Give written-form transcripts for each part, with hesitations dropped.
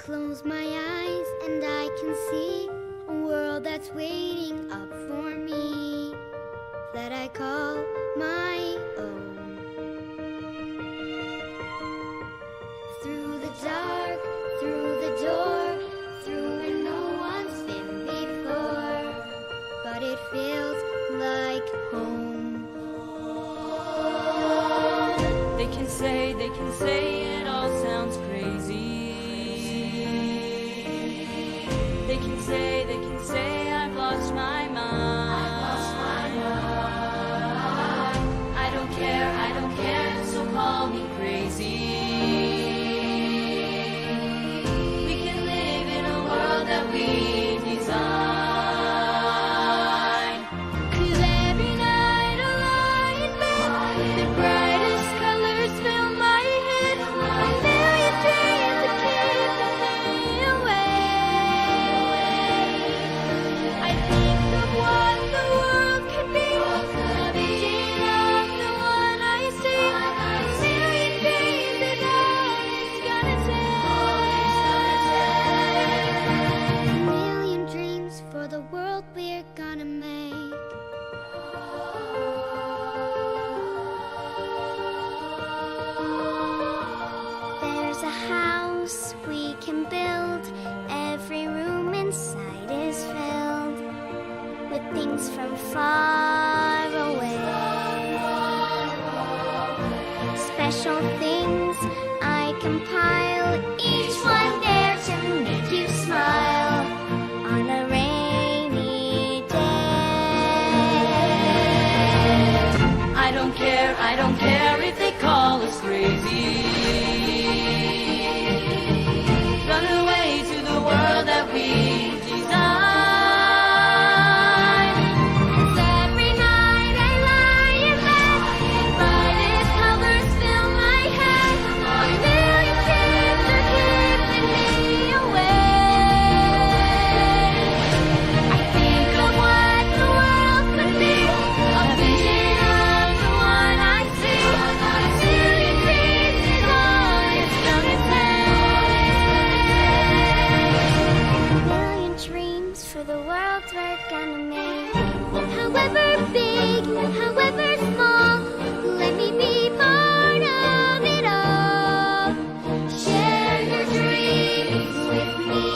close my eyes and I can see a world that's waiting up for me, that I call my own. Through the dark, through the door, through where no one's been before, but it feels like home. They can say it all sounds crazy. They can say I've lost my mind. I don't care, so call me crazy. We can live in a world that we design. 'Cause every night a light, the brightest colors fill my head. we're gonna make. There's a house we can build. Every room inside is filled with things from far away. Special things I compile, each one there to make you smile on a rainy day. I don't care if they call us crazy. Run away to the world that we design. 'Cause every night I lie in bed, brightest colors fill my head. A million dreams are keeping me awake. I think of what the world could be, a vision of the one I see. A million dreams is all it's gonna take. A million dreams for the world we're gonna make. However big, however small, let me be part of it all. Share your dreams with me.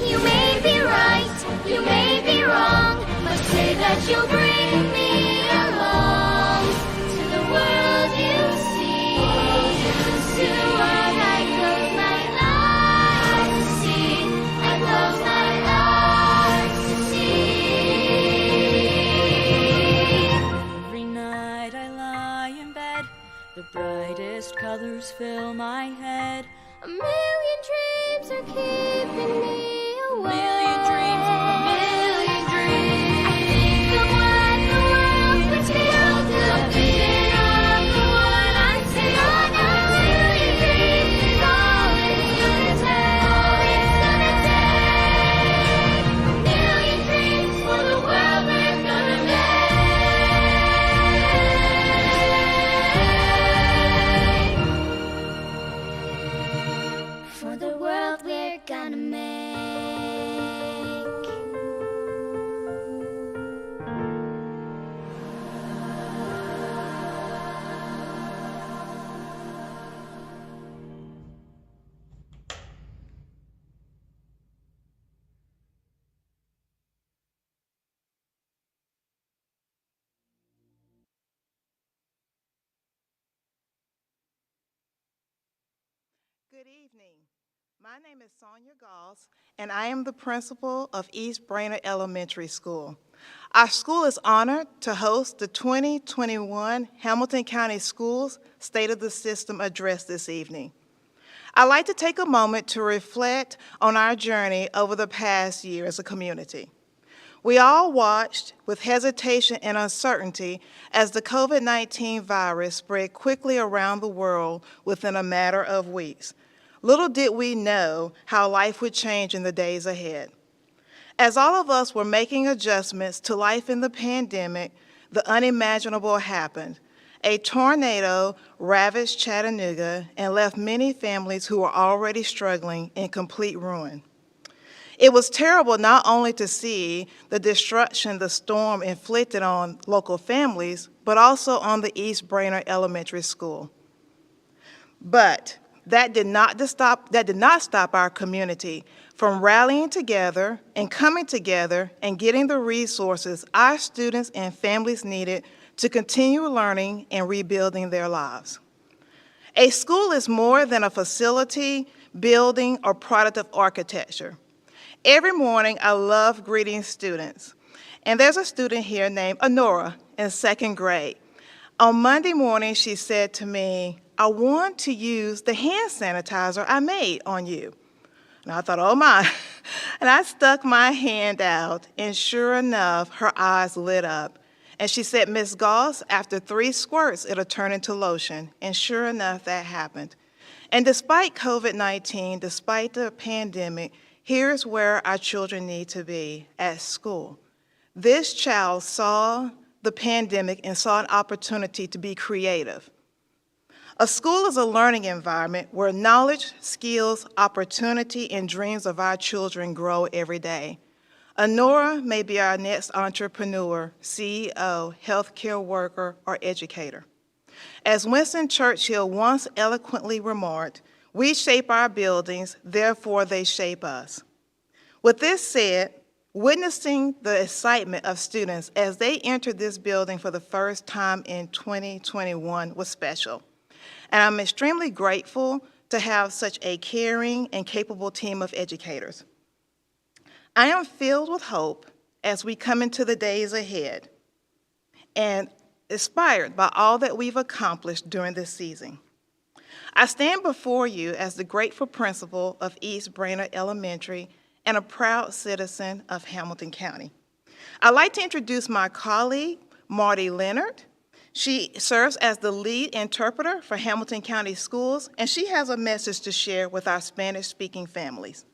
You may be right, you may be wrong, but say that you'll bring me along to the world you see, to the world I close my eyes to see. I close my eyes to see. Every night I lie in bed, the brightest colors fill my head. A million dreams are keeping me awake. Million dreams, a million dreams. I think of what the world could build, a vision of the one I see. A million dreams is all it's gonna take. A million dreams for the world we're gonna make. For the world we're gonna make. Good evening. My name is Sonia Goss, and I am the principal of East Brainerd Elementary School. Our school is honored to host the 2021 Hamilton County Schools State of the System address this evening. I'd like to take a moment to reflect on our journey over the past year as a community. We all watched with hesitation and uncertainty as the COVID-19 virus spread quickly around the world within a matter of weeks. Little did we know how life would change in the days ahead. As all of us were making adjustments to life in the pandemic, the unimaginable happened. A tornado ravaged Chattanooga and left many families who were already struggling in complete ruin. It was terrible not only to see the destruction the storm inflicted on local families, but also on the East Brainerd Elementary School. But that did not stop our community from rallying together and coming together and getting the resources our students and families needed to continue learning and rebuilding their lives. A school is more than a facility, building, or product of architecture. Every morning, I love greeting students. And there's a student here named Honora in 2nd grade. On Monday morning, she said to me, "I want to use the hand sanitizer I made on you." And I thought, oh my. And I stuck my hand out, and sure enough, her eyes lit up. And she said, "Miss Goss, after 3 squirts, it'll turn into lotion." And sure enough, that happened. And despite COVID-19, despite the pandemic, here's where our children need to be, at school. This child saw the pandemic and saw an opportunity to be creative. A school is a learning environment where knowledge, skills, opportunity, and dreams of our children grow every day. Honora may be our next entrepreneur, CEO, healthcare worker, or educator. As Winston Churchill once eloquently remarked, we shape our buildings, therefore they shape us. With this said, witnessing the excitement of students as they entered this building for the first time in 2021 was special. And I'm extremely grateful to have such a caring and capable team of educators. I am filled with hope as we come into the days ahead and inspired by all that we've accomplished during this season. I stand before you as the grateful principal of East Brainerd Elementary and a proud citizen of Hamilton County. I'd like to introduce my colleague, Marty Leonard. She serves as the lead interpreter for Hamilton County Schools, and she has a message to share with our Spanish-speaking families.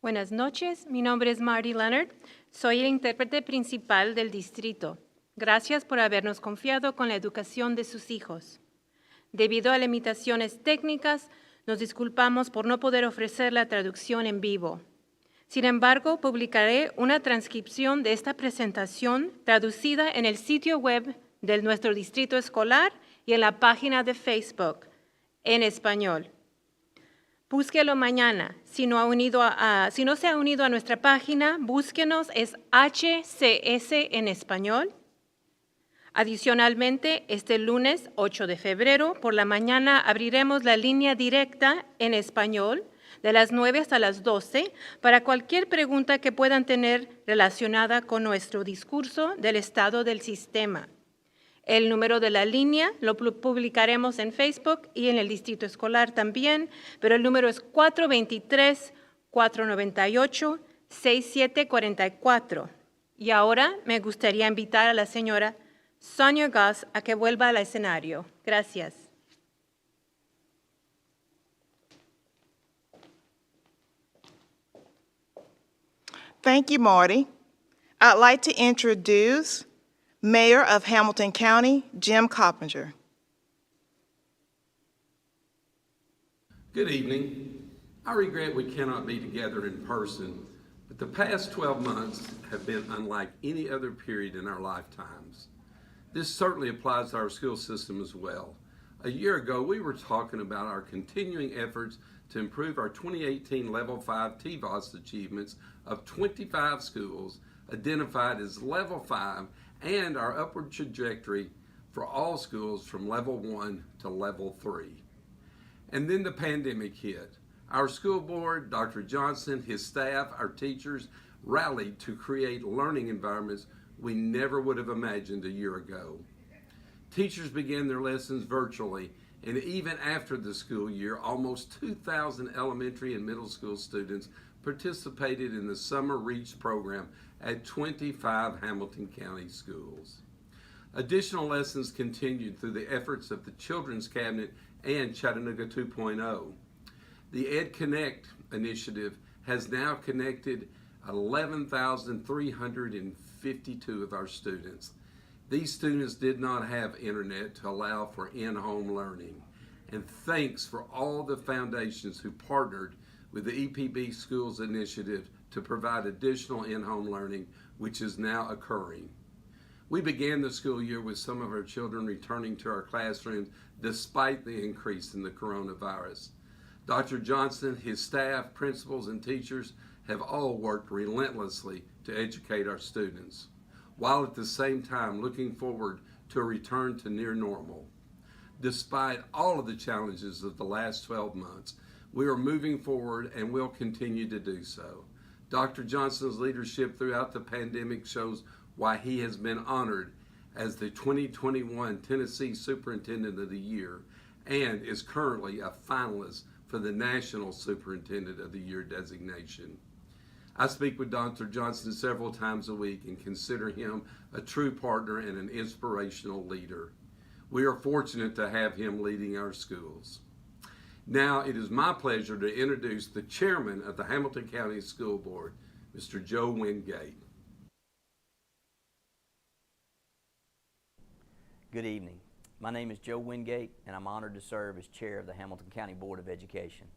Buenas noches, mi nombre es Marty Leonard. Soy el intérprete principal del distrito. Gracias por habernos confiado con la educación de sus hijos. Debido a limitaciones técnicas, nos disculpamos por no poder ofrecer la traducción en vivo. Sin embargo, publicaré una transcripción de esta presentación traducida en el sitio web de nuestro distrito escolar y en la página de Facebook en español. Búsquelo mañana. Si no se ha unido a nuestra página, búsquenos, es HCS en español. Adicionalmente, este lunes 8 de febrero por la mañana abriremos la línea directa en español de las 9 hasta las 12 para cualquier pregunta que puedan tener relacionada con nuestro discurso del estado del sistema. El número de la línea lo publicaremos en Facebook y en el distrito escolar también, pero el número es 423-498-6744. Y ahora me gustaría invitar a la señora Sonia Goss a que vuelva al escenario. Gracias. Thank you, Marty. I'd like to introduce Mayor of Hamilton County, Jim Coppinger. Good evening. I regret we cannot be together in person, but the past 12 months have been unlike any other period in our lifetimes. This certainly applies to our school system as well. A year ago, we were talking about our continuing efforts to improve our 2018 Level 5 TVOS achievements of 25 schools identified as Level 5 and our upward trajectory for all schools from Level 1 to Level 3. And then the pandemic hit. Our school board, Dr. Johnson, his staff, our teachers rallied to create learning environments we never would have imagined a year ago. Teachers began their lessons virtually, and even after the school year, almost 2,000 elementary and middle school students participated in the Summer Reach program at 25 Hamilton County schools. Additional lessons continued through the efforts of the Children's Cabinet and Chattanooga 2.0. The EdConnect initiative has now connected 11,352 of our students. These students did not have internet to allow for in-home learning. And thanks for all the foundations who partnered with the EPB Schools Initiative to provide additional in-home learning, which is now occurring. We began the school year with some of our children returning to our classrooms despite the increase in the coronavirus. Dr. Johnson, his staff, principals, and teachers have all worked relentlessly to educate our students, while at the same time looking forward to a return to near normal. Despite all of the challenges of the last 12 months, we are moving forward and will continue to do so. Dr. Johnson's leadership throughout the pandemic shows why he has been honored as the 2021 Tennessee Superintendent of the Year and is currently a finalist for the National Superintendent of the Year designation. I speak with Dr. Johnson several times a week and consider him a true partner and an inspirational leader. We are fortunate to have him leading our schools. Now it is my pleasure to introduce the chairman of the Hamilton County School Board, Mr. Joe Wingate. Good evening. My name is Joe Wingate, and I'm honored to serve as chair of the Hamilton County Board of Education.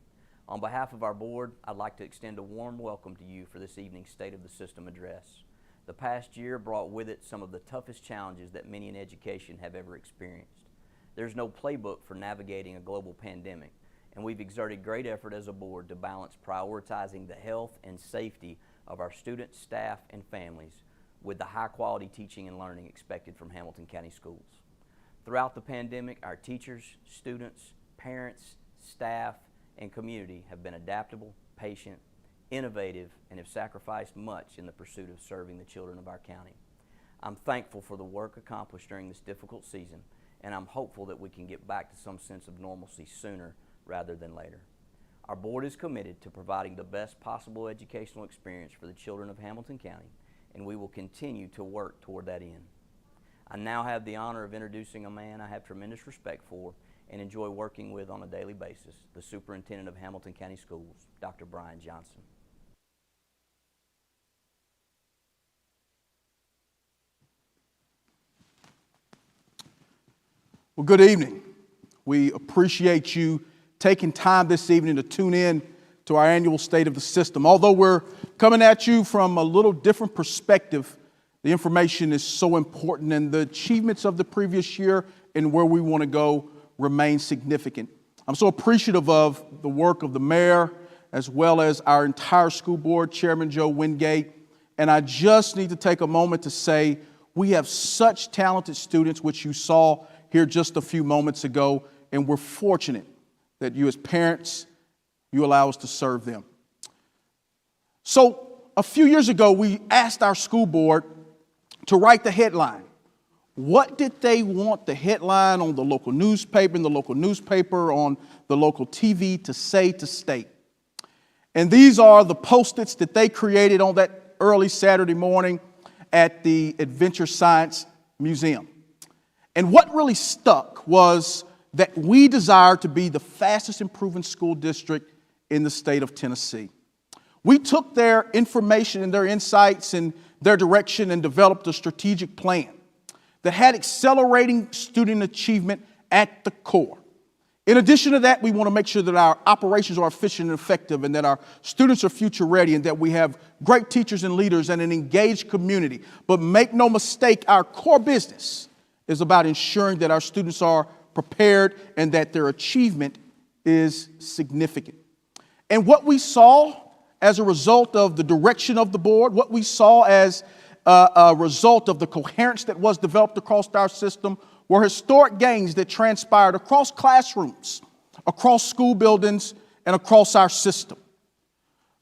On behalf of our board, I'd like to extend a warm welcome to you for this evening's State of the System address. The past year brought with it some of the toughest challenges that many in education have ever experienced. There's no playbook for navigating a global pandemic, and we've exerted great effort as a board to balance prioritizing the health and safety of our students, staff, and families with the high-quality teaching and learning expected from Hamilton County schools. Throughout the pandemic, our teachers, students, parents, staff, and community have been adaptable, patient, innovative, and have sacrificed much in the pursuit of serving the children of our county. I'm thankful for the work accomplished during this difficult season, and I'm hopeful that we can get back to some sense of normalcy sooner rather than later. Our board is committed to providing the best possible educational experience for the children of Hamilton County, and we will continue to work toward that end. I now have the honor of introducing a man I have tremendous respect for and enjoy working with on a daily basis, the Superintendent of Hamilton County Schools, Dr. Brian Johnson. Well, good evening. We appreciate you taking time this evening to tune in to our annual State of the System. Although we're coming at you from a little different perspective, the information is so important, and the achievements of the previous year and where we want to go remain significant. I'm so appreciative of the work of the mayor as well as our entire school board, Chairman Joe Wingate. And I just need to take a moment to say we have such talented students, which you saw here just a few moments ago, and we're fortunate that you as parents, you allow us to serve them. So a few years ago, we asked our school board to write the headline. What did they want the headline on the local newspaper, in the local newspaper, on the local TV to say to state? And these are the Post-its that they created on that early Saturday morning at the Adventure Science Museum. And what really stuck was that we desire to be the fastest improving school district in the state of Tennessee. We took their information and their insights and their direction and developed a strategic plan that had accelerating student achievement at the core. In addition to that, we want to make sure that our operations are efficient and effective, and that our students are future ready, and that we have great teachers and leaders and an engaged community. But make no mistake, our core business is about ensuring that our students are prepared and that their achievement is significant. And what we saw as a result of the direction of the board, what we saw as a result of the coherence that was developed across our system, were historic gains that transpired across classrooms, across school buildings, and across our system.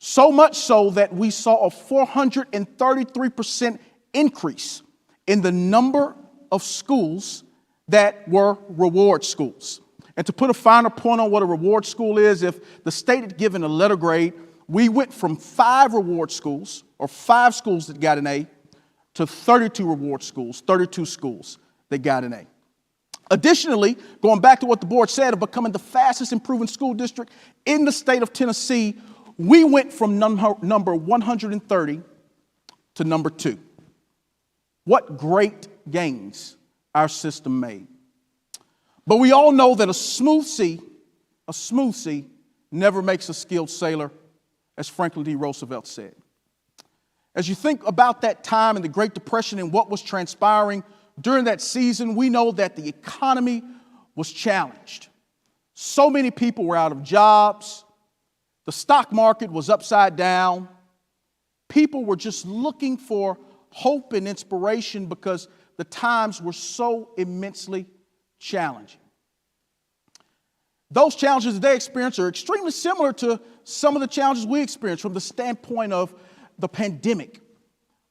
So much so that we saw a 433% increase in the number of schools that were reward schools. And to put a finer point on what a reward school is, if the state had given a letter grade, we went from 5 reward schools, or 5 schools that got an A, to 32 reward schools, 32 schools that got an A. Additionally, going back to what the board said of becoming the fastest improving school district in the state of Tennessee, we went from number 130 to number 2. What great gains our system made. But we all know that a smooth sea never makes a skilled sailor, as Franklin D. Roosevelt said. As you think about that time and the Great Depression and what was transpiring during that season, we know that the economy was challenged. So many people were out of jobs. The stock market was upside down. People were just looking for hope and inspiration because the times were so immensely challenging. Those challenges that they experienced are extremely similar to some of the challenges we experienced from the standpoint of the pandemic.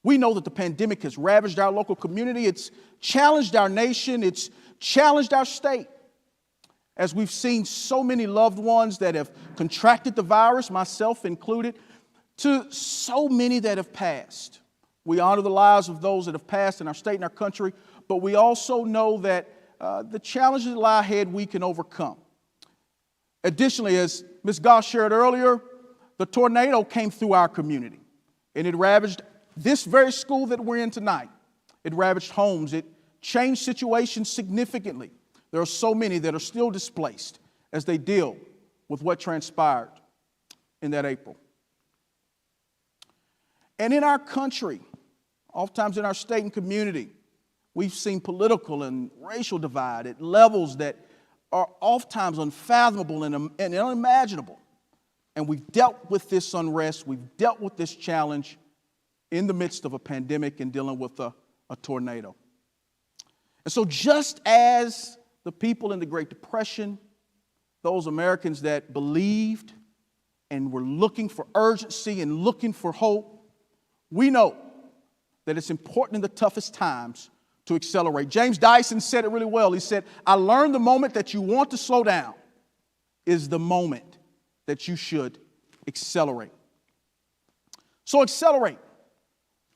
We know that the pandemic has ravaged our local community. It's challenged our nation. It's challenged our state. As we've seen so many loved ones that have contracted the virus, myself included, to so many that have passed. We honor the lives of those that have passed in our state and our country, but we also know that the challenges that lie ahead we can overcome. Additionally, as Ms. Goss shared earlier, the tornado came through our community. And it ravaged this very school that we're in tonight. It ravaged homes. It changed situations significantly. There are so many that are still displaced as they deal with what transpired in that April. And in our country, oftentimes in our state and community, we've seen political and racial divide at levels that are oftentimes unfathomable and unimaginable. And we've dealt with this unrest, we've dealt with this challenge in the midst of a pandemic and dealing with a tornado. And so just as the people in the Great Depression, those Americans that believed and were looking for urgency and looking for hope, we know that it's important in the toughest times to accelerate. James Dyson said it really well. He said, I learned the moment that you want to slow down is the moment that you should accelerate. So accelerate,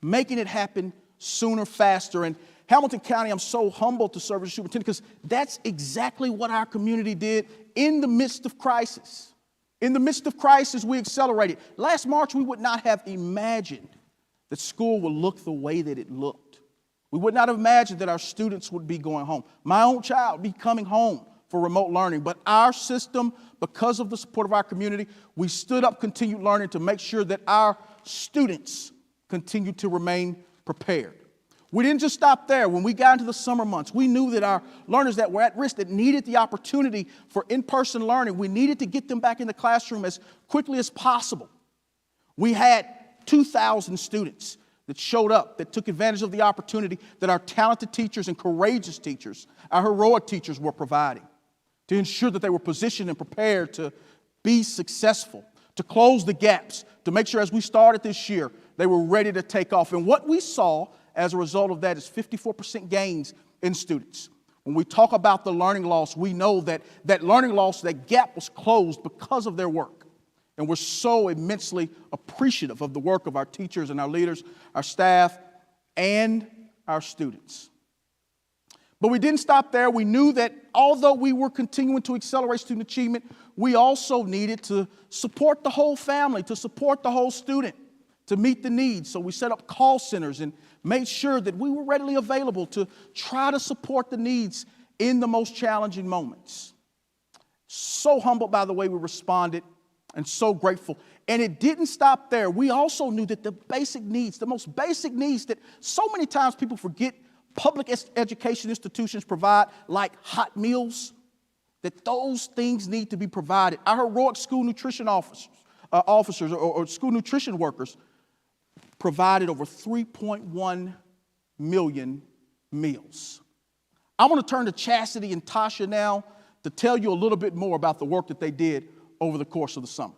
making it happen sooner, faster. And Hamilton County, I'm so humbled to serve as superintendent because that's exactly what our community did in the midst of crisis. In the midst of crisis, we accelerated. Last March, we would not have imagined that school would look the way that it looked. We would not have imagined that our students would be going home. My own child would be coming home for remote learning. But our system, because of the support of our community, we stood up continued learning to make sure that our students continued to remain prepared. We didn't just stop there. When we got into the summer months, we knew that our learners that were at risk, that needed the opportunity for in-person learning, we needed to get them back in the classroom as quickly as possible. We had 2,000 students that showed up, that took advantage of the opportunity that our talented teachers and courageous teachers, our heroic teachers were providing to ensure that they were positioned and prepared to be successful, to close the gaps, to make sure as we started this year, they were ready to take off. And what we saw as a result of that is 54% gains in students. When we talk about the learning loss, we know that that learning loss, that gap was closed because of their work. And we're so immensely appreciative of the work of our teachers and our leaders, our staff, and our students. But we didn't stop there. We knew that although we were continuing to accelerate student achievement, we also needed to support the whole family, to support the whole student, to meet the needs. So we set up call centers and made sure that we were readily available to try to support the needs in the most challenging moments. So humbled by the way we responded and so grateful. And it didn't stop there. We also knew that the basic needs, the most basic needs that so many times people forget public education institutions provide, like hot meals, that those things need to be provided. Our heroic school nutrition officers or school nutrition workers provided over 3.1 million meals. I want to turn to Chastity and Tasha now to tell you a little bit more about the work that they did over the course of the summer.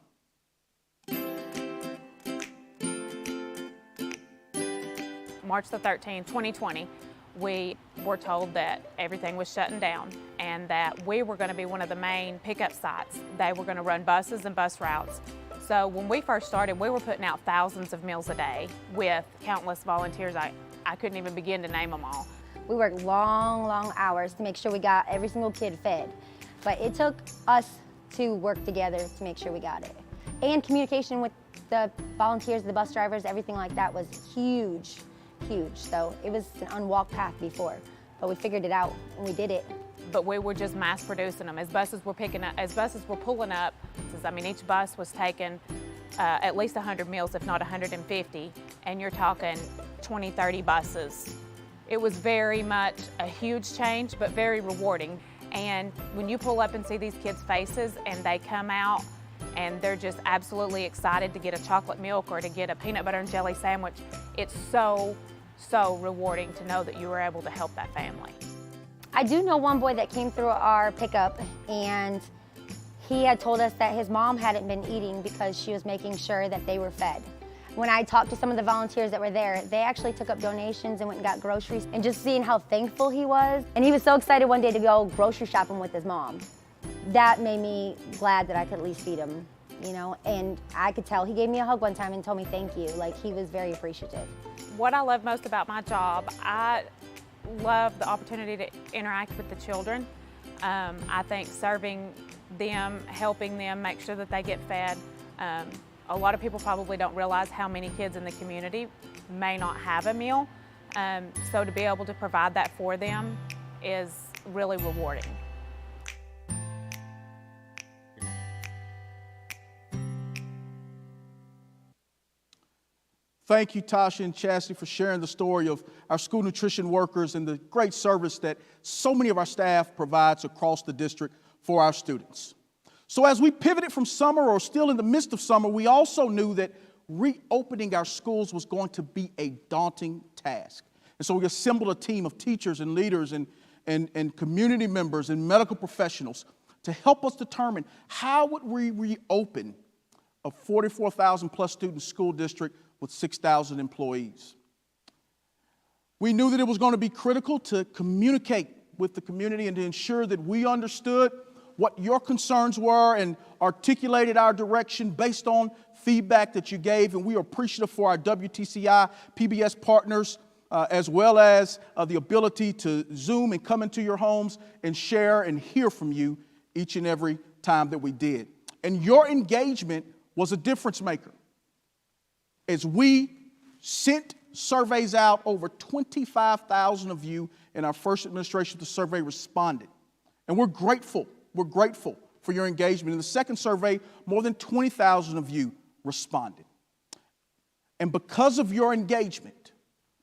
March the 13th, 2020, we were told that everything was shutting down and that we were going to be one of the main pickup sites. They were going to run buses and bus routes. So when we first started, we were putting out thousands of meals a day with countless volunteers. I couldn't even begin to name them all. We worked long hours to make sure we got every single kid fed. But it took us to work together to make sure we got it. And communication with the volunteers, the bus drivers, everything like that was huge. So it was an unwalked path before, but we figured it out and we did it. But we were just mass producing them. As buses were pulling up, each bus was taking at least 100 meals, if not 150, and you're talking 20, 30 buses. It was very much a huge change, but very rewarding. And when you pull up and see these kids' faces and they come out and they're just absolutely excited to get a chocolate milk or to get a peanut butter and jelly sandwich, it's so rewarding to know that you were able to help that family. I do know one boy that came through our pickup, and he had told us that his mom hadn't been eating because she was making sure that they were fed. When I talked to some of the volunteers that were there, they actually took up donations and went and got groceries, and just seeing how thankful he was. And he was so excited one day to go grocery shopping with his mom. That made me glad that I could at least feed him, and I could tell. He gave me a hug one time and told me thank you. Like, he was very appreciative. What I love most about my job, I love the opportunity to interact with the children. I think serving them, helping them, make sure that they get fed, A lot of people probably don't realize how many kids in the community may not have a meal. So to be able to provide that for them is really rewarding. Thank you, Tasha and Chastity, for sharing the story of our school nutrition workers and the great service that so many of our staff provides across the district for our students. So as we pivoted from summer, or still in the midst of summer, we also knew that reopening our schools was going to be a daunting task. And so we assembled a team of teachers and leaders and community members and medical professionals to help us determine how would we reopen a 44,000 plus student school district with 6,000 employees. We knew that it was going to be critical to communicate with the community and to ensure that we understood what your concerns were and articulated our direction based on feedback that you gave. And we are appreciative for our WTCI PBS partners, as well as the ability to Zoom and come into your homes and share and hear from you each and every time that we did. And your engagement was a difference maker. As we sent surveys out, over 25,000 of you in our first administration of the survey responded. And we're grateful for your engagement. In the second survey, more than 20,000 of you responded. And because of your engagement,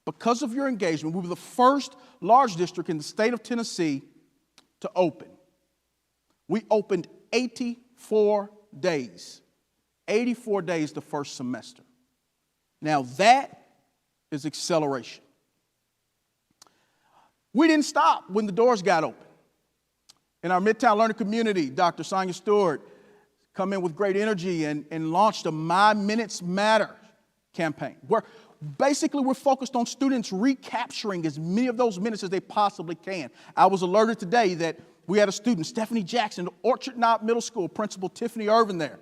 we were the first large district in the state of Tennessee to open. We opened 84 days the first semester. Now that is acceleration. We didn't stop when the doors got open. In our Midtown Learning community, Dr. Sonia Stewart come in with great energy and launched a My Minutes Matter campaign, where basically we're focused on students recapturing as many of those minutes as they possibly can. I was alerted today that we had a student, Stephanie Jackson, Orchard Knob Middle School, Principal Tiffany Irvin there,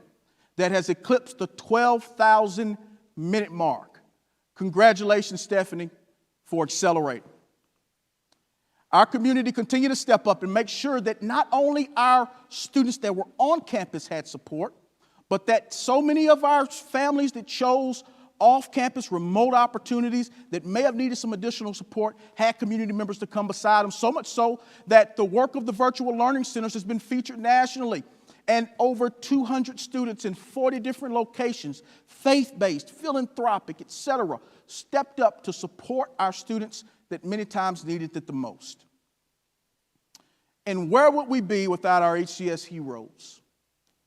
that has eclipsed the 12,000 minute mark. Congratulations, Stephanie, for accelerating. Our community continued to step up and make sure that not only our students that were on campus had support, but that so many of our families that chose off-campus remote opportunities that may have needed some additional support had community members to come beside them, so much so that the work of the virtual learning centers has been featured nationally. And over 200 students in 40 different locations, faith-based, philanthropic, etc., stepped up to support our students that many times needed it the most. And where would we be without our HCS heroes?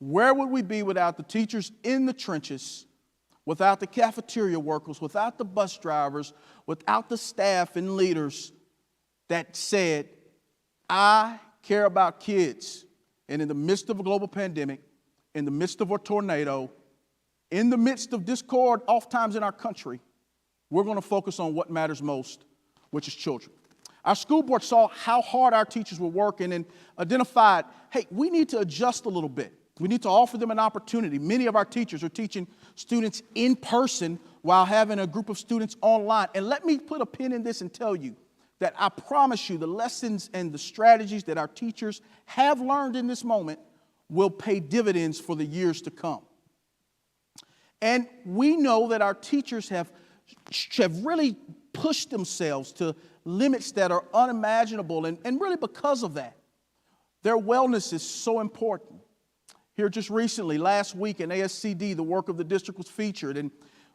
Where would we be without the teachers in the trenches, without the cafeteria workers, without the bus drivers, without the staff and leaders that said, I care about kids. And in the midst of a global pandemic, in the midst of a tornado, in the midst of discord oftentimes in our country, we're going to focus on what matters most, which is children. Our school board saw how hard our teachers were working and identified, hey, we need to adjust a little bit. We need to offer them an opportunity. Many of our teachers are teaching students in person while having a group of students online. And let me put a pin in this and tell you that I promise you the lessons and the strategies that our teachers have learned in this moment will pay dividends for the years to come. And we know that our teachers have really pushed themselves to limits that are unimaginable, and really because of that, their wellness is so important. Here just recently, last week in ASCD, the work of the district was featured, and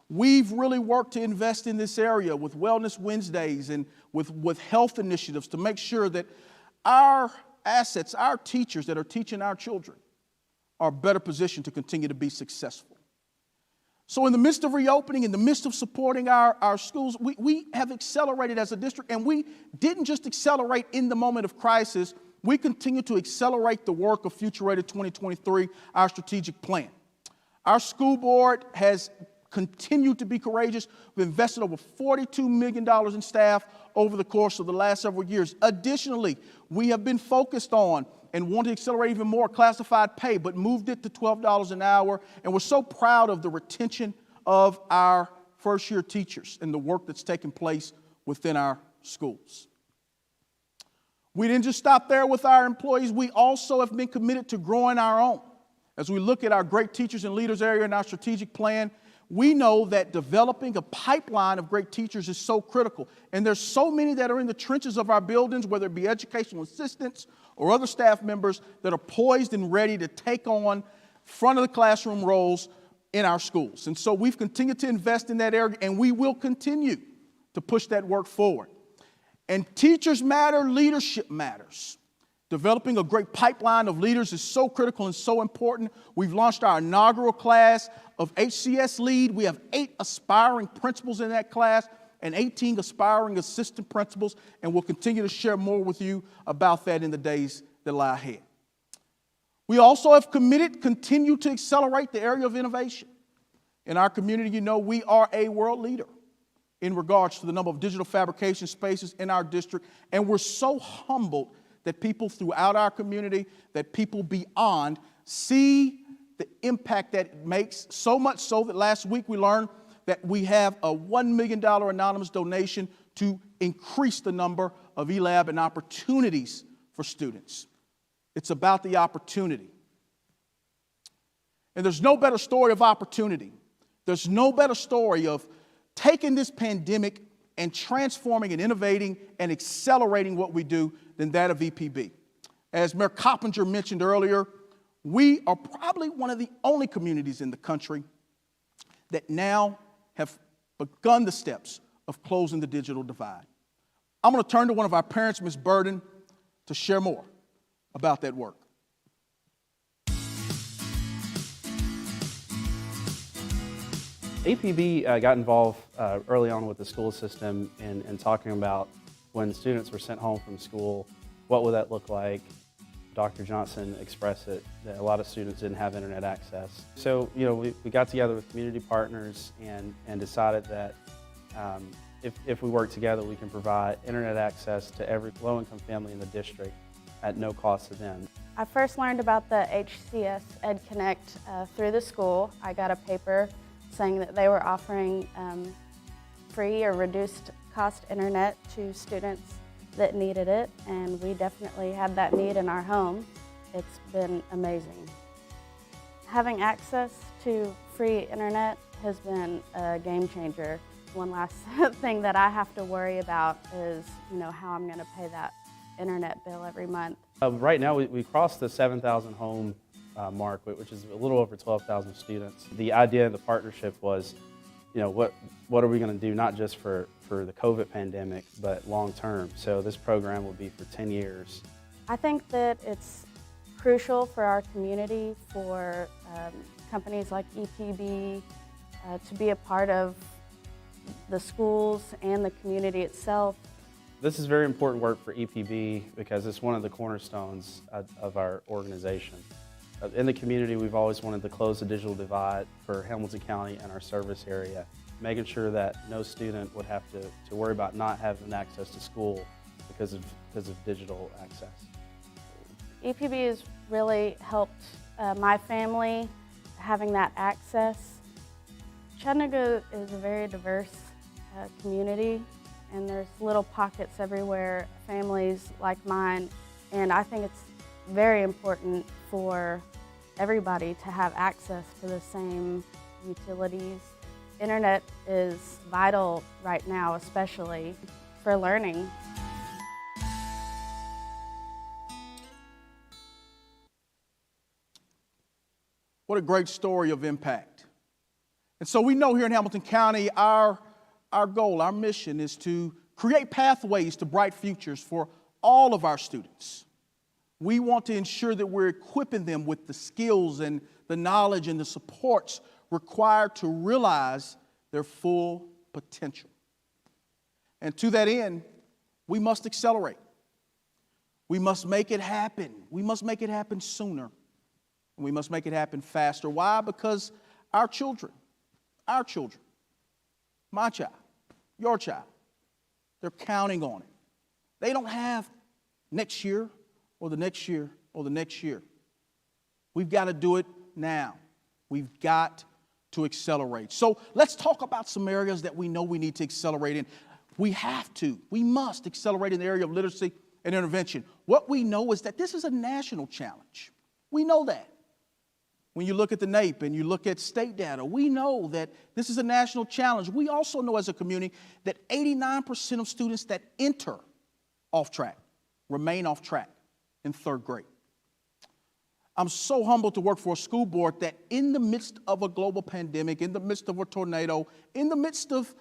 we've really worked to invest in this area with Wellness Wednesdays and with health initiatives to make sure that our assets, our teachers that are teaching our children, are better positioned to continue to be successful. So in the midst of reopening, in the midst of supporting our schools, we have accelerated as a district, and we didn't just accelerate in the moment of crisis, we continue to accelerate the work of Future Ready 2023, our strategic plan. Our school board has continued to be courageous. We've invested over $42 million in staff over the course of the last several years. Additionally, we have been focused on and want to accelerate even more classified pay, but moved it to $12 an hour. And we're so proud of the retention of our first-year teachers and the work that's taken place within our schools. We didn't just stop there with our employees. We also have been committed to growing our own. As we look at our great teachers and leaders area in our strategic plan, we know that developing a pipeline of great teachers is so critical. And there's so many that are in the trenches of our buildings, whether it be educational assistants or other staff members that are poised and ready to take on front of the classroom roles in our schools. And so we've continued to invest in that area, and we will continue to push that work forward. And teachers matter, leadership matters. Developing a great pipeline of leaders is so critical and so important. We've launched our inaugural class of HCS Lead. We have 8 aspiring principals in that class and 18 aspiring assistant principals, and we'll continue to share more with you about that in the days that lie ahead. We also have continue to accelerate the area of innovation. In our community, you know, we are a world leader in regards to the number of digital fabrication spaces in our district, and we're so humbled that people throughout our community, that people beyond, see the impact that it makes, so much so that last week we learned that we have a $1 million anonymous donation to increase the number of eLab and opportunities for students. It's about the opportunity. And there's no better story of opportunity. There's no better story of taking this pandemic and transforming and innovating and accelerating what we do than that of EPB. As Mayor Coppinger mentioned earlier, we are probably one of the only communities in the country that now have begun the steps of closing the digital divide. I'm going to turn to one of our parents, Ms. Burden, to share more about that work. EPB got involved early on with the school system in talking about when students were sent home from school, what would that look like? Dr. Johnson expressed it, that a lot of students didn't have internet access. So, you know, we got together with community partners and decided that if we work together, we can provide internet access to every low-income family in the district at no cost to them. I first learned about the HCS Ed Connect through the school. I got a paper saying that they were offering free or reduced cost internet to students that needed it, and we definitely had that need in our home. It's been amazing. Having access to free internet has been a game changer. One last thing that I have to worry about is, you know, how I'm going to pay that internet bill every month. Right now, we crossed the 7,000 home mark, which is a little over 12,000 students. The idea of the partnership was, you know, what are we going to do, not just for the COVID pandemic, but long term. So this program will be for 10 years. I think that it's crucial for our community, for companies like EPB to be a part of the schools and the community itself. This is very important work for EPB because it's one of the cornerstones of our organization. In the community, we've always wanted to close the digital divide for Hamilton County and our service area, making sure that no student would have to worry about not having access to school because of digital access. EPB has really helped my family having that access. Chattanooga is a very diverse community, and there's little pockets everywhere, families like mine, and I think it's very important for everybody to have access to the same utilities. Internet is vital right now, especially for learning. What a great story of impact. And so we know here in Hamilton County, our goal, our mission is to create pathways to bright futures for all of our students. We want to ensure that we're equipping them with the skills and the knowledge and the supports required to realize their full potential. And to that end, we must accelerate. We must make it happen. We must make it happen sooner. And we must make it happen faster. Why? Because our children, my child, your child, they're counting on it. They don't have next year or the next year or the next year. We've got to do it now. We've got to accelerate. So let's talk about some areas that we know we need to accelerate in. We must accelerate in the area of literacy and intervention. What we know is that this is a national challenge. We know that. When you look at the NAEP and you look at state data, we know that this is a national challenge. We also know as a community that 89% of students that enter off track remain off track in 3rd grade. I'm so humbled to work for a school board that in the midst of a global pandemic, in the midst of a tornado, in the midst of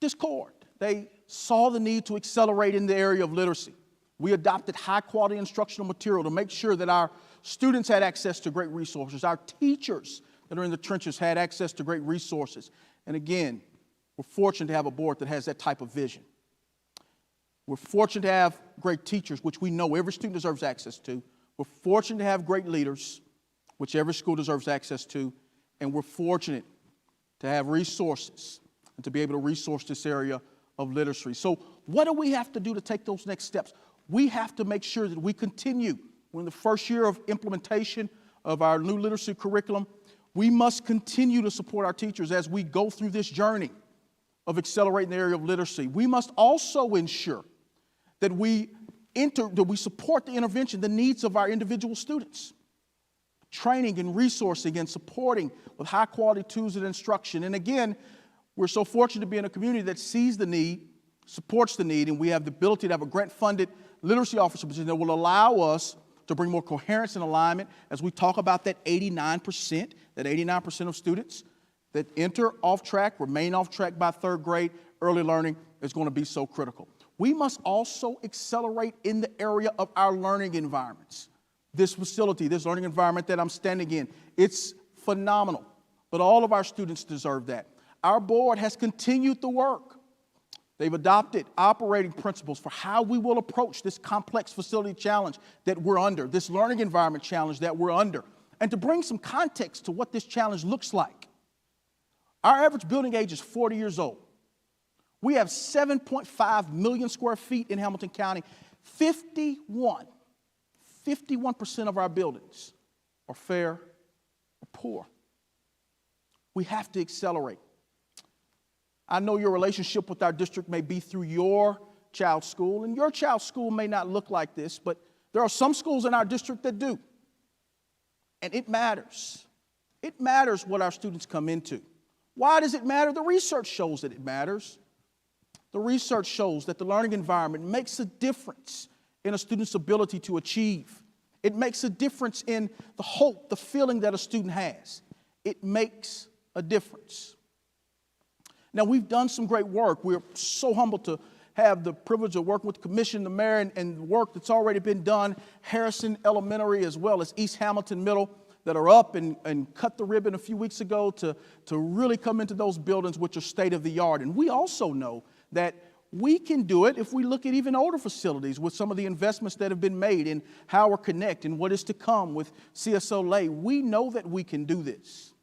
discord, they saw the need to accelerate in the area of literacy. We adopted high-quality instructional material to make sure that our students had access to great resources. Our teachers that are in the trenches had access to great resources. And again, we're fortunate to have a board that has that type of vision. We're fortunate to have great teachers, which we know every student deserves access to. We're fortunate to have great leaders, which every school deserves access to. And we're fortunate to have resources and to be able to resource this area of literacy. So what do we have to do to take those next steps? We have to make sure that we continue. We're in the first year of implementation of our new literacy curriculum. We must continue to support our teachers as we go through this journey of accelerating the area of literacy. We must also ensure that we support the intervention, the needs of our individual students. Training and resourcing and supporting with high-quality tools and instruction. And again, we're so fortunate to be in a community that sees the need, supports the need, and we have the ability to have a grant-funded literacy officer position that will allow us to bring more coherence and alignment as we talk about that 89% of students that enter off track, remain off track by 3rd grade. Early learning is going to be so critical. We must also accelerate in the area of our learning environments. This facility, this learning environment that I'm standing in, it's phenomenal, but all of our students deserve that. Our board has continued the work. They've adopted operating principles for how we will approach this complex facility challenge that we're under, this learning environment challenge that we're under. And to bring some context to what this challenge looks like, our average building age is 40 years old. We have 7.5 million square feet in Hamilton County. 51% of our buildings are fair or poor. We have to accelerate. I know your relationship with our district may be through your child's school, and your child's school may not look like this, but there are some schools in our district that do. And it matters. It matters what our students come into. Why does it matter? The research shows that it matters. The research shows that the learning environment makes a difference in a student's ability to achieve. It makes a difference in the hope, the feeling that a student has. It makes a difference. Now, we've done some great work. We're so humbled to have the privilege of working with the commission, the mayor, and the work that's already been done. Harrison Elementary as well as East Hamilton Middle that are up and cut the ribbon a few weeks ago to really come into those buildings which are state of the art. And we also know that we can do it if we look at even older facilities with some of the investments that have been made in Howard Connect and what is to come with CSO Lay. We know that we can do this.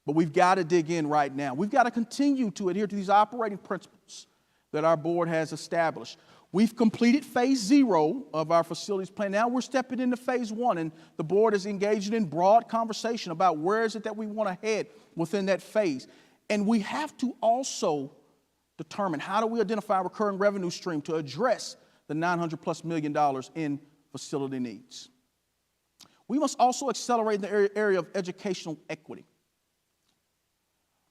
But we've got to dig in right now. We've got to continue to adhere to these operating principles that our board has established. We've completed phase 0 of our facilities plan. Now we're stepping into phase 1, and the board is engaged in broad conversation about where is it that we want to head within that phase. And we have to also determine how do we identify a recurring revenue stream to address the $900+ million in facility needs. We must also accelerate in the area of educational equity.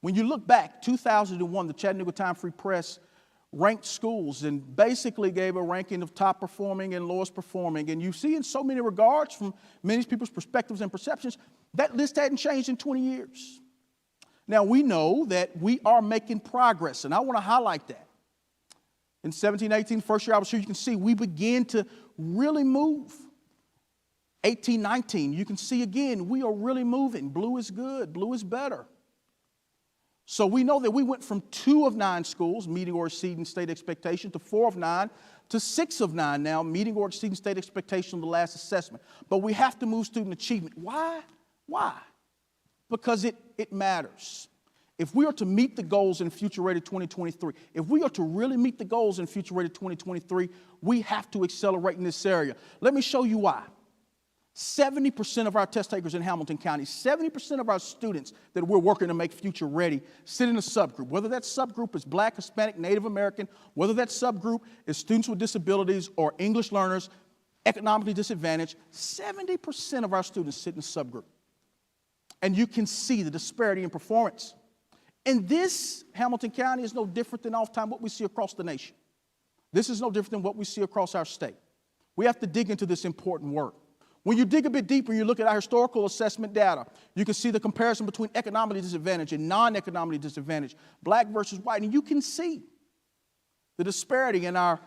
When you look back, 2001, the Chattanooga Time-Free Press ranked schools and basically gave a ranking of top performing and lowest performing. And you see in so many regards, from many people's perspectives and perceptions, that list hadn't changed in 20 years. Now, we know that we are making progress, and I want to highlight that. In 17-18, first year I was here, you can see we began to really move. 18-19, you can see again, we are really moving. Blue is good, blue is better. So we know that we went from 2 of 9 schools meeting or exceeding state expectation to 4 of 9 to 6 of 9 now meeting or exceeding state expectation in the last assessment. But we have to move student achievement. Why? Why? Because it matters. If we are to meet the goals in Future Ready 2023, if we are to really meet the goals in Future Ready 2023, we have to accelerate in this area. Let me show you why. 70% of our test takers in Hamilton County, 70% of our students that we're working to make future ready sit in a subgroup, whether that subgroup is Black, Hispanic, Native American, whether that subgroup is students with disabilities or English learners, economically disadvantaged, 70% of our students sit in a subgroup. And you can see the disparity in performance. And this, Hamilton County, is no different than oftentimes what we see across the nation. This is no different than what we see across our state. We have to dig into this important work. When you dig a bit deeper, you look at our historical assessment data, you can see the comparison between economically disadvantaged and non-economically disadvantaged, black versus white, and you can see the disparity in our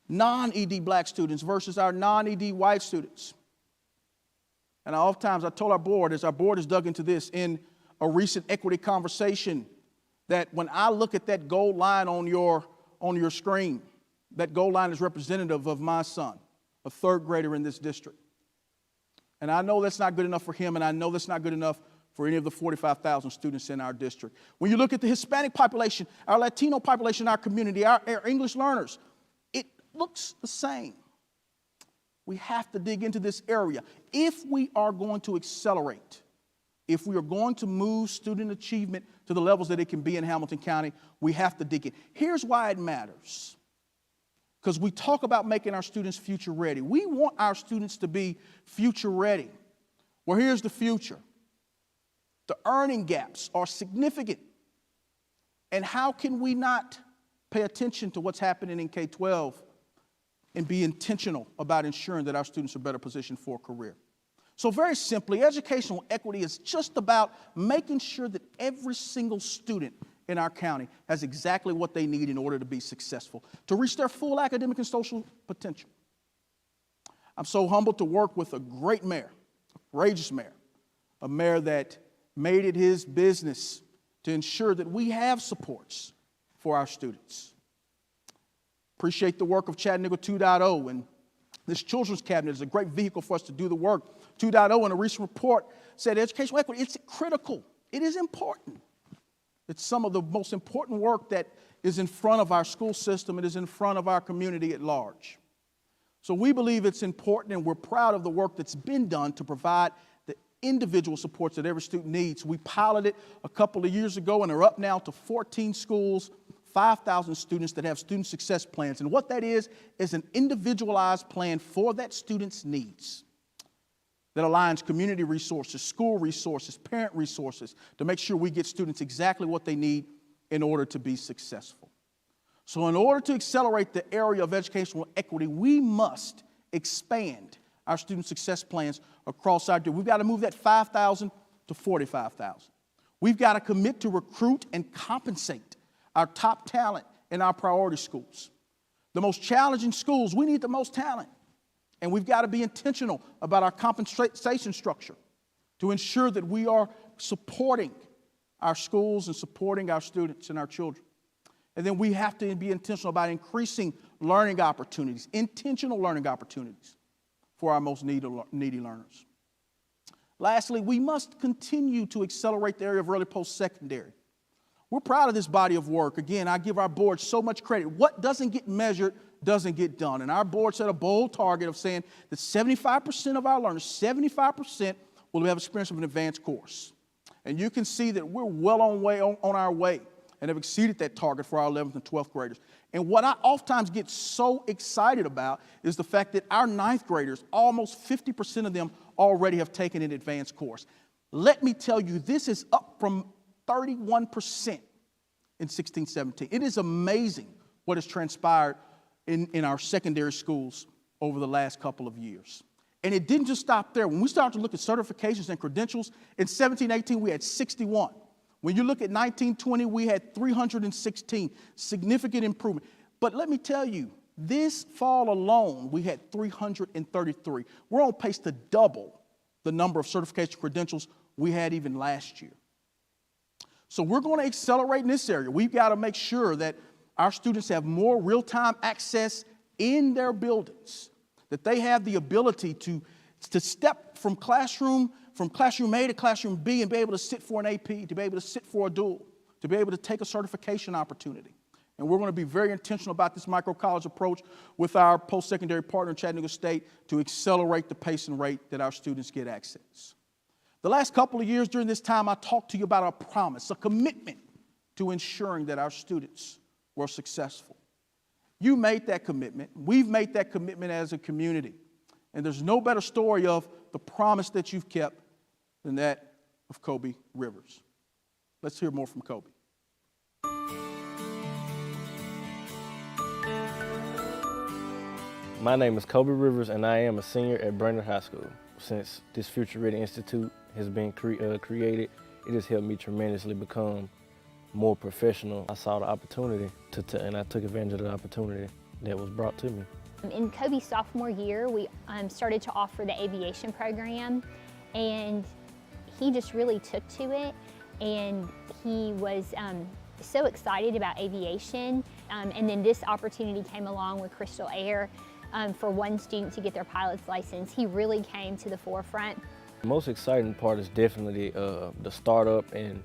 non-ED black students versus our non-ED white students. And oftentimes I told our board, as our board has dug into this in a recent equity conversation, that when I look at that gold line on your screen, that gold line is representative of my son, a third grader in this district. And I know that's not good enough for him, and I know that's not good enough for any of the 45,000 students in our district. When you look at the Hispanic population, our Latino population, our community, our English learners, it looks the same. We have to dig into this area. If we are going to accelerate, if we are going to move student achievement to the levels that it can be in Hamilton County, we have to dig in. Here's why it matters. Because we talk about making our students future ready. We want our students to be future ready. Well, here's the future. The earning gaps are significant. And how can we not pay attention to what's happening in K-12 and be intentional about ensuring that our students are better positioned for a career? So very simply, educational equity is just about making sure that every single student in our county has exactly what they need in order to be successful, to reach their full academic and social potential. I'm so humbled to work with a great mayor, a courageous mayor, a mayor that made it his business to ensure that we have supports for our students. Appreciate the work of Chattanooga 2.0, and this children's cabinet is a great vehicle for us to do the work. 2.0 in a recent report said educational equity, it's critical. It is important. It's some of the most important work that is in front of our school system. It is in front of our community at large. So we believe it's important, and we're proud of the work that's been done to provide the individual supports that every student needs. We piloted a couple of years ago and are up now to 14 schools, 5,000 students that have student success plans. And what that is an individualized plan for that student's needs that aligns community resources, school resources, parent resources to make sure we get students exactly what they need in order to be successful. So in order to accelerate the area of educational equity, we must expand our student success plans across our district. We've got to move that 5,000 to 45,000. We've got to commit to recruit and compensate our top talent in our priority schools. The most challenging schools, we need the most talent. And we've got to be intentional about our compensation structure to ensure that we are supporting our schools and supporting our students and our children. And then we have to be intentional about increasing learning opportunities, intentional learning opportunities for our most needy learners. Lastly, we must continue to accelerate the area of early post-secondary. We're proud of this body of work. Again, I give our board so much credit. What doesn't get measured doesn't get done. And our board set a bold target of saying that 75% of our learners, 75% will have experience of an advanced course. And you can see that we're well on our way and have exceeded that target for our 11th and 12th graders. And what I oftentimes get so excited about is the fact that our 9th graders, almost 50% of them already have taken an advanced course. Let me tell you, this is up from 31% in 16-17. It is amazing what has transpired in our secondary schools over the last couple of years. And it didn't just stop there. When we started to look at certifications and credentials, in 17-18 we had 61. When you look at 19-20, we had 316, significant improvement. But let me tell you, this fall alone, we had 333. We're on pace to double the number of certification credentials we had even last year. So we're going to accelerate in this area. We've got to make sure that our students have more real-time access in their buildings, that they have the ability to step from classroom A to classroom B and be able to sit for an AP, to be able to sit for a dual, to be able to take a certification opportunity. And we're going to be very intentional about this micro-college approach with our post-secondary partner in Chattanooga State to accelerate the pace and rate that our students get access. The last couple of years during this time, I talked to you about a promise, a commitment to ensuring that our students were successful. You made that commitment. We've made that commitment as a community. And there's no better story of the promise that you've kept than that of Kobe Rivers. Let's hear more from Kobe. My name is Kobe Rivers, and I am a senior at Brainerd High School. Since this Future Ready Institute has been created, it has helped me tremendously become more professional. I saw the opportunity and I took advantage of the opportunity that was brought to me. In Kobe's sophomore year, we started to offer the aviation program, and he just really took to it, and he was so excited about aviation. And then this opportunity came along with Crystal Air for one student to get their pilot's license. He really came to the forefront. The most exciting part is definitely the startup and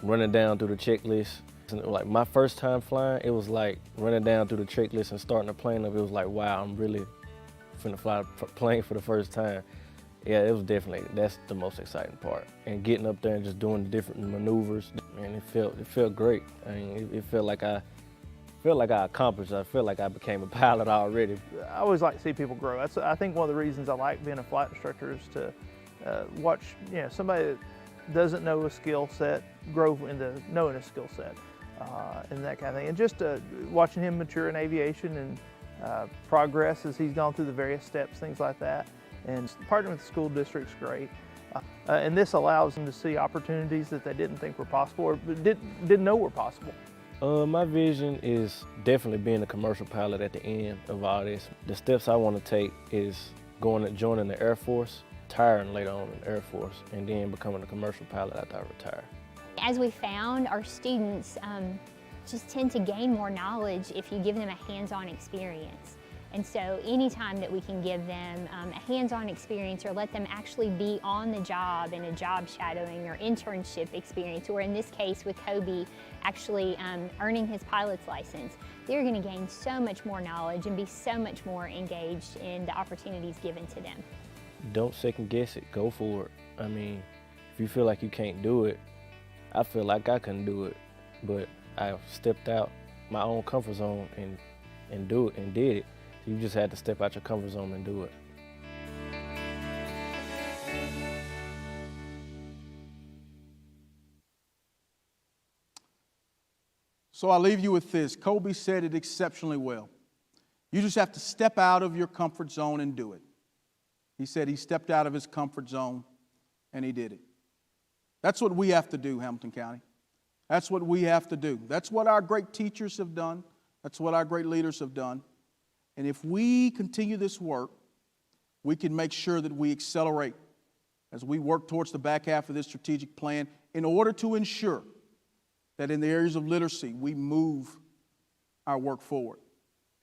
running down through the checklist. Like my first time flying, it was like running down through the checklist and starting the plane up. It was like, wow, I'm really finna fly a plane for the first time. Yeah, it was definitely, that's the most exciting part. And getting up there and just doing the different maneuvers, and it felt great. I mean, it felt like I accomplished. I felt like I became a pilot already. I always like to see people grow. That's, I think, one of the reasons I like being a flight instructor is to watch, somebody that doesn't know a skill set grow into knowing a skill set and that kind of thing. And just watching him mature in aviation and progress as he's gone through the various steps, things like that. And partnering with the school district's great. And this allows them to see opportunities that they didn't think were possible or didn't know were possible. My vision is definitely being a commercial pilot at the end of all this. The steps I want to take is joining the Air Force, retiring later on in the Air Force, and then becoming a commercial pilot after I retire. As we found, our students just tend to gain more knowledge if you give them a hands-on experience. And so anytime that we can give them a hands-on experience or let them actually be on the job in a job shadowing or internship experience, or in this case with Kobe actually earning his pilot's license, they're going to gain so much more knowledge and be so much more engaged in the opportunities given to them. Don't second guess it, go for it. I mean, if you feel like you can't do it, I feel like I couldn't do it, but I stepped out my own comfort zone and did it. You just had to step out your comfort zone and do it. So I'll leave you with this. Kobe said it exceptionally well. You just have to step out of your comfort zone and do it. He said he stepped out of his comfort zone and he did it. That's what we have to do, Hamilton County. That's what we have to do. That's what our great teachers have done. That's what our great leaders have done. And if we continue this work, we can make sure that we accelerate as we work towards the back half of this strategic plan in order to ensure that in the areas of literacy, we move our work forward.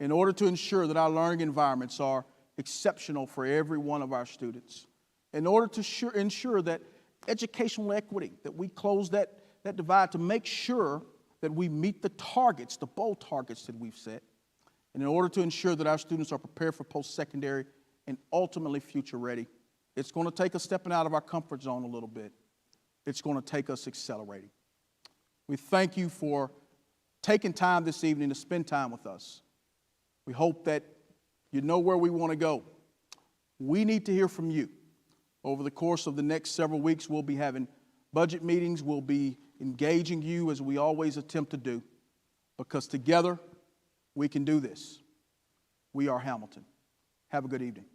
In order to ensure that our learning environments are exceptional for every one of our students. In order to ensure that educational equity, that we close that divide, to make sure that we meet the targets, the bold targets that we've set. And in order to ensure that our students are prepared for post-secondary and ultimately future ready, it's going to take us stepping out of our comfort zone a little bit. It's going to take us accelerating. We thank you for taking time this evening to spend time with us. We hope that you know where we want to go. We need to hear from you. Over the course of the next several weeks, we'll be having budget meetings. We'll be engaging you as we always attempt to do, because together we can do this. We are Hamilton. Have a good evening.